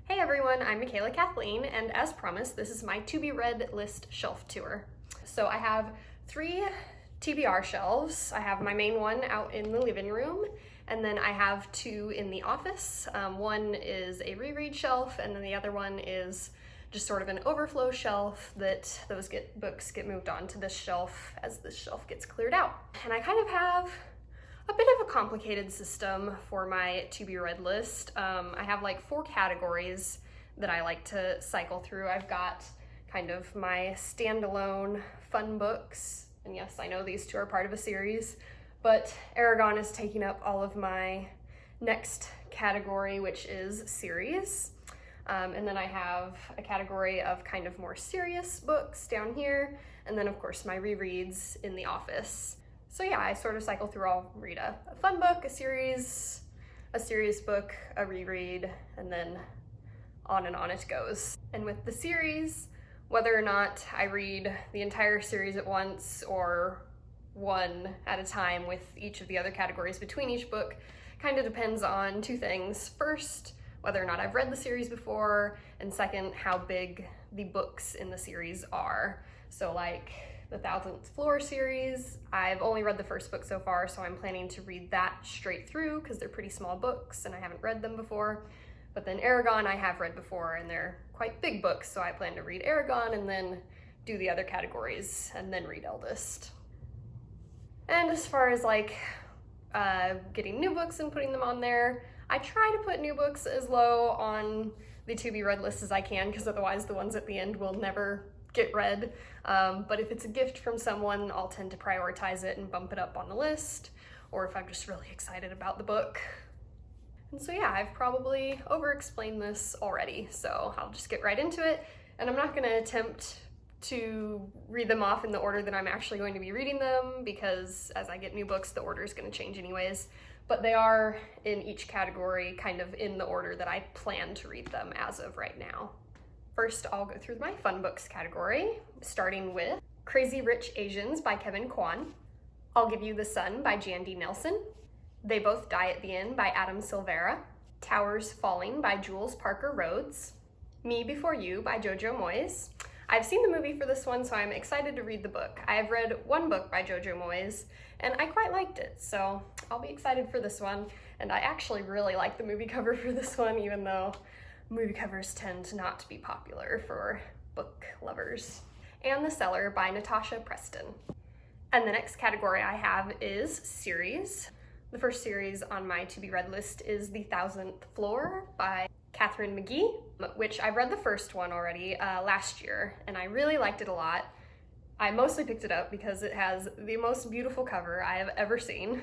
Hey everyone, I'm Michaela Kathleen, and as promised, this is my to be read list shelf tour. So I have 3 TBR shelves. I have my main one out in the living room, and then I have 2 in the office. One is a reread shelf, and then the other one is just sort of an overflow shelf that those books get moved on to this shelf as this shelf gets cleared out. And I kind of have a bit of a complicated system for my to be read list. I have like 4 categories that I like to cycle through. I've got kind of my standalone fun books, and yes, I know these 2 are part of a series, but Aragon is taking up all of my next category, which is series. And then I have a category of kind of more serious books down here, and then of course my rereads in the office. So yeah, I sort of cycle through. I'll read a fun book, a serious book, a reread, and then on and on it goes. And with the series, whether or not I read the entire series at once or one at a time with each of the other categories between each book kind of depends on 2 things. First, whether or not I've read the series before, and second, how big the books in the series are. So like the 1000th Floor series, I've only read the first book so far, so I'm planning to read that straight through because they're pretty small books and I haven't read them before. But then Aragon I have read before, and they're quite big books, so I plan to read Aragon and then do the other categories and then read Eldest. And as far as like getting new books and putting them on there, I try to put new books as low on the to be read list as I can, because otherwise the ones at the end will never get read. But if it's a gift from someone, I'll tend to prioritize it and bump it up on the list, or if I'm just really excited about the book. And so yeah, I've probably over-explained this already, so I'll just get right into it. And I'm not gonna attempt to read them off in the order that I'm actually going to be reading them, because as I get new books, the order is gonna change anyways. But they are in each category kind of in the order that I plan to read them as of right now. First, I'll go through my fun books category, starting with Crazy Rich Asians by Kevin Kwan, I'll Give You the Sun by Jan D. Nelson, They Both Die at the End by Adam Silvera, Towers Falling by Jules Parker Rhodes, Me Before You by Jojo Moyes. I've seen the movie for this one, so I'm excited to read the book. I have read one book by Jojo Moyes, and I quite liked it, so I'll be excited for this one. And I actually really like the movie cover for this one, even though movie covers tend not to be popular for book lovers. And The Cellar by Natasha Preston. And the next category I have is series. The first series on my to be read list is The 1000th Floor by Catherine McGee, which I've read the first one already last year, and I really liked it a lot. I mostly picked it up because it has the most beautiful cover I have ever seen.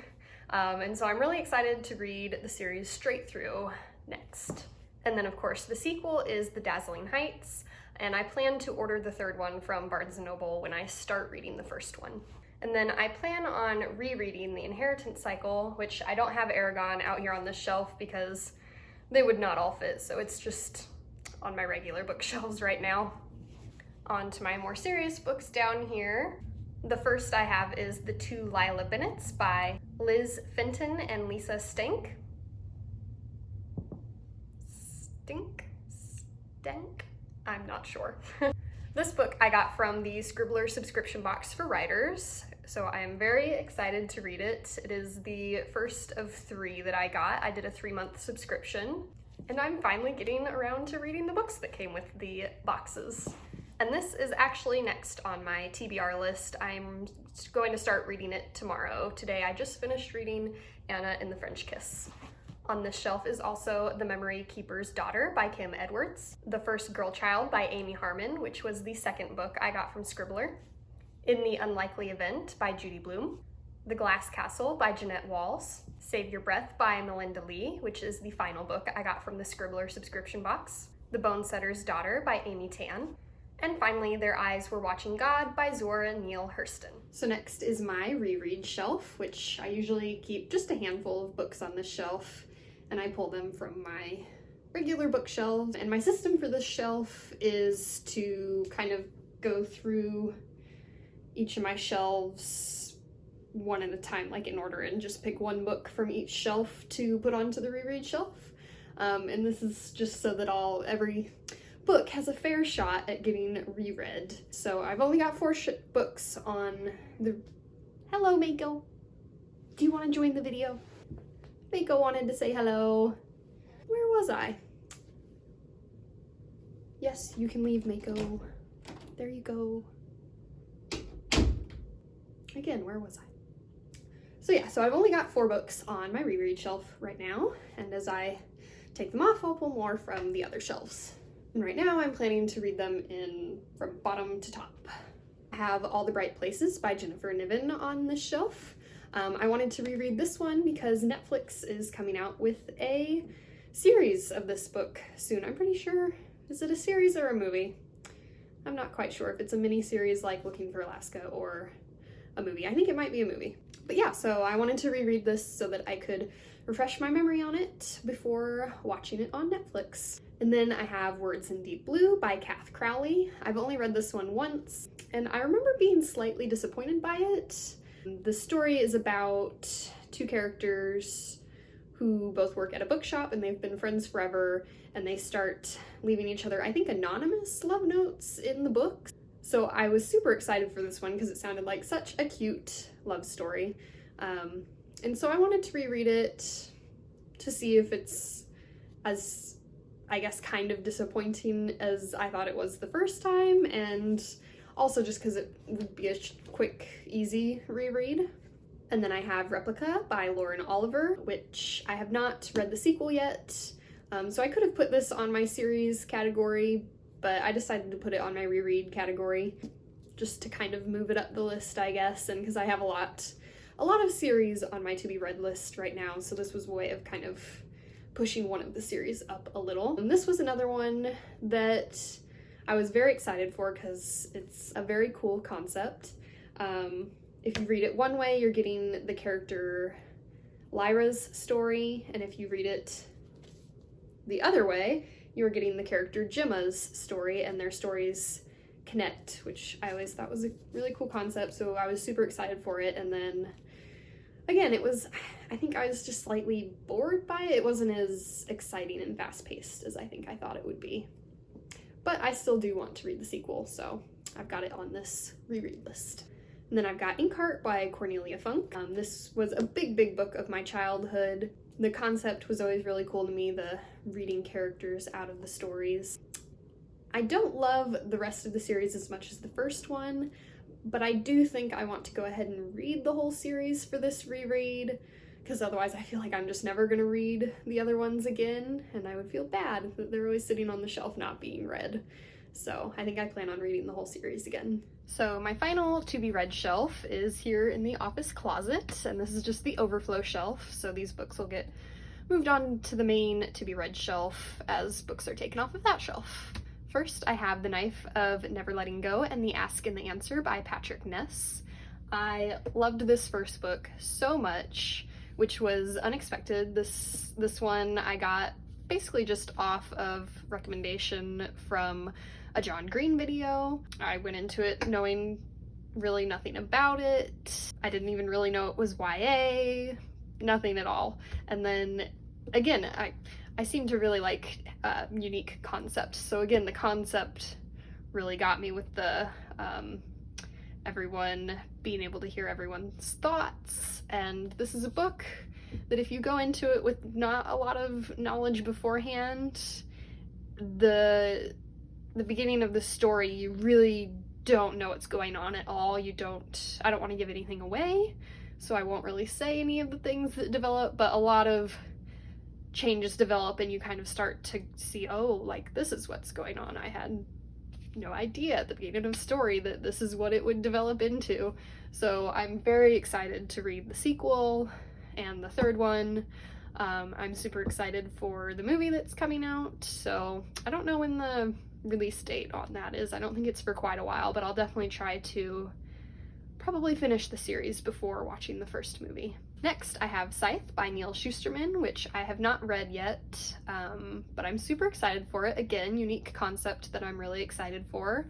And so I'm really excited to read the series straight through next. And then of course the sequel is The Dazzling Heights, and I plan to order the 3rd one from Barnes & Noble when I start reading the first one. And then I plan on rereading The Inheritance Cycle, which I don't have Aragon out here on this shelf because they would not all fit, so it's just on my regular bookshelves right now. On to my more serious books down here. The first I have is The Two Lila Bennets by Liz Fenton and Lisa Stank. Stank? I'm not sure. This book I got from the Scribbler subscription box for writers, so I am very excited to read it. It is the first of 3 that I got. I did a 3-month subscription, and I'm finally getting around to reading the books that came with the boxes. And this is actually next on my TBR list. I'm going to start reading it tomorrow. Today I just finished reading Anna and the French Kiss. On this shelf is also The Memory Keeper's Daughter by Kim Edwards, The First Girl Child by Amy Harmon, which was the 2nd book I got from Scribbler, In the Unlikely Event by Judy Blume, The Glass Castle by Jeanette Walls, Save Your Breath by Melinda Lee, which is the final book I got from the Scribbler subscription box, The Bonesetter's Daughter by Amy Tan, and finally Their Eyes Were Watching God by Zora Neale Hurston. So next is my reread shelf, which I usually keep just a handful of books on this shelf, and I pull them from my regular bookshelves. And my system for this shelf is to kind of go through each of my shelves one at a time, like in order, and just pick one book from each shelf to put onto the reread shelf. And this is just so that every book has a fair shot at getting reread. So I've only got 4 books on the... Hello, Mako. Do you want to join the video? Mako wanted to say hello. Where was I? Yes, you can leave, Mako. There you go. Again, where was I? So yeah, so I've only got 4 books on my reread shelf right now, and as I take them off, I'll pull more from the other shelves. And right now I'm planning to read them from bottom to top. I have All the Bright Places by Jennifer Niven on this shelf. I wanted to reread this one because Netflix is coming out with a series of this book soon. I'm pretty sure, is it a series or a movie? I'm not quite sure if it's a mini-series like Looking for Alaska or a movie. I think it might be a movie. But yeah, so I wanted to reread this so that I could refresh my memory on it before watching it on Netflix. And then I have Words in Deep Blue by Kath Crowley. I've only read this one once, and I remember being slightly disappointed by it. The story is about 2 characters who both work at a bookshop, and they've been friends forever, and they start leaving each other, I think, anonymous love notes in the book. So I was super excited for this one because it sounded like such a cute love story. And so I wanted to reread it to see if it's as, I guess, kind of disappointing as I thought it was the first time, and also just because it would be a quick, easy reread. And then I have Replica by Lauren Oliver, which I have not read the sequel yet. So I could have put this on my series category, but I decided to put it on my reread category just to kind of move it up the list, I guess, and because I have a lot of series on my to-be-read list right now, so this was a way of kind of pushing one of the series up a little. And this was another one that I was very excited for because it's a very cool concept. If you read it one way, you're getting the character Lyra's story, and if you read it the other way, you're getting the character Gemma's story, and their stories connect, which I always thought was a really cool concept, so I was super excited for it. And then again, I think I was just slightly bored by it. It wasn't as exciting and fast-paced as I think I thought it would be. But I still do want to read the sequel, so I've got it on this reread list. And then I've got Inkheart by Cornelia Funk. This was a big book of my childhood. The concept was always really cool to me, the reading characters out of the stories. I don't love the rest of the series as much as the first one, but I do think I want to go ahead and read the whole series for this reread, because otherwise I feel like I'm just never going to read the other ones again, and I would feel bad that they're always sitting on the shelf not being read. So I think I plan on reading the whole series again. So my final to-be-read shelf is here in the office closet, and this is just the Overflow Shelf, so these books will get moved on to the main to-be-read shelf as books are taken off of that shelf. First, I have The Knife of Never Letting Go and The Ask and the Answer by Patrick Ness. I loved this first book so much, which was unexpected. This one I got basically just off of recommendation from a John Green video. I went into it knowing really nothing about it. I didn't even really know it was YA, nothing at all. And then again, I seem to really like unique concepts. So again, the concept really got me with the everyone being able to hear everyone's thoughts. And this is a book that if you go into it with not a lot of knowledge beforehand, the beginning of the story, you really don't know what's going on at all. I don't want to give anything away, so I won't really say any of the things that develop, but a lot of changes develop and you kind of start to see, oh, like this is what's going on. I had no idea at the beginning of the story that this is what it would develop into. So I'm very excited to read the sequel and the third one. I'm super excited for the movie that's coming out, so I don't know when the release date on that is. I don't think it's for quite a while, but I'll definitely try to probably finish the series before watching the first movie. Next, I have Scythe by Neil Shusterman, which I have not read yet, but I'm super excited for it. Again, unique concept that I'm really excited for.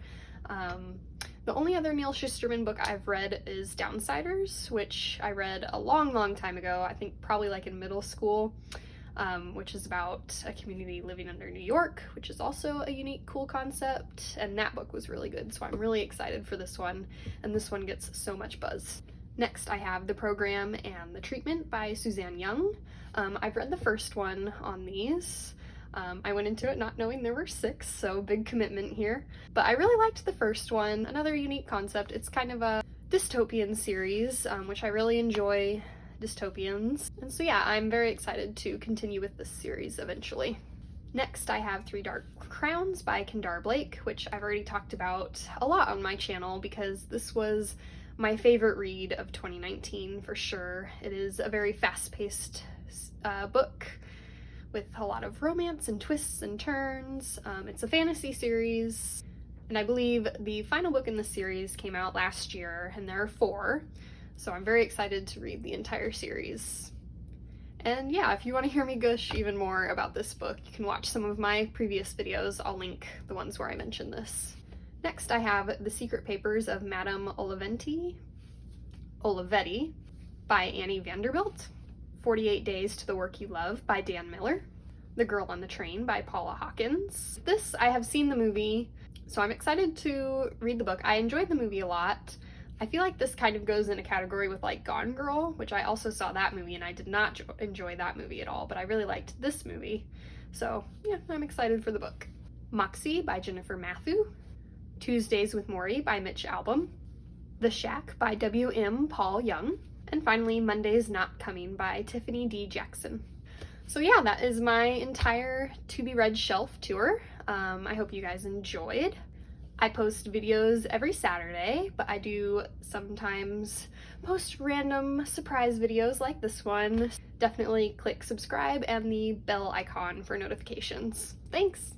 The only other Neil Shusterman book I've read is Downsiders, which I read a long time ago, I think probably like in middle school. which is about a community living under New York, which is also a unique, cool concept, and that book was really good, so I'm really excited for this one, and this one gets so much buzz. Next, I have The Program and the Treatment by Suzanne Young. I've read the first one on these. I went into it not knowing there were 6, so big commitment here. But I really liked the first one. Another unique concept. It's kind of a dystopian series, which I really enjoy dystopians. And so yeah, I'm very excited to continue with this series eventually. Next, I have Three Dark Crowns by Kendare Blake, which I've already talked about a lot on my channel because this was my favorite read of 2019 for sure. It is a very fast-paced book with a lot of romance and twists and turns. It's a fantasy series, and I believe the final book in the series came out last year, and there are 4, so I'm very excited to read the entire series. And yeah, if you want to hear me gush even more about this book, you can watch some of my previous videos. I'll link the ones where I mention this. Next, I have The Secret Papers of Madame Olivetti by Annie Vanderbilt, 48 Days to the Work You Love by Dan Miller, The Girl on the Train by Paula Hawkins. This, I have seen the movie, so I'm excited to read the book. I enjoyed the movie a lot. I feel like this kind of goes in a category with like Gone Girl, which I also saw that movie and I did not enjoy that movie at all, but I really liked this movie. So yeah, I'm excited for the book. Moxie by Jennifer Matthew, Tuesdays with Morrie by Mitch Albom, The Shack by W.M. Paul Young, and finally Monday's Not Coming by Tiffany D. Jackson. So yeah, that is my entire To Be Read shelf tour. I hope you guys enjoyed. I post videos every Saturday, but I do sometimes post random surprise videos like this one. Definitely click subscribe and the bell icon for notifications. Thanks!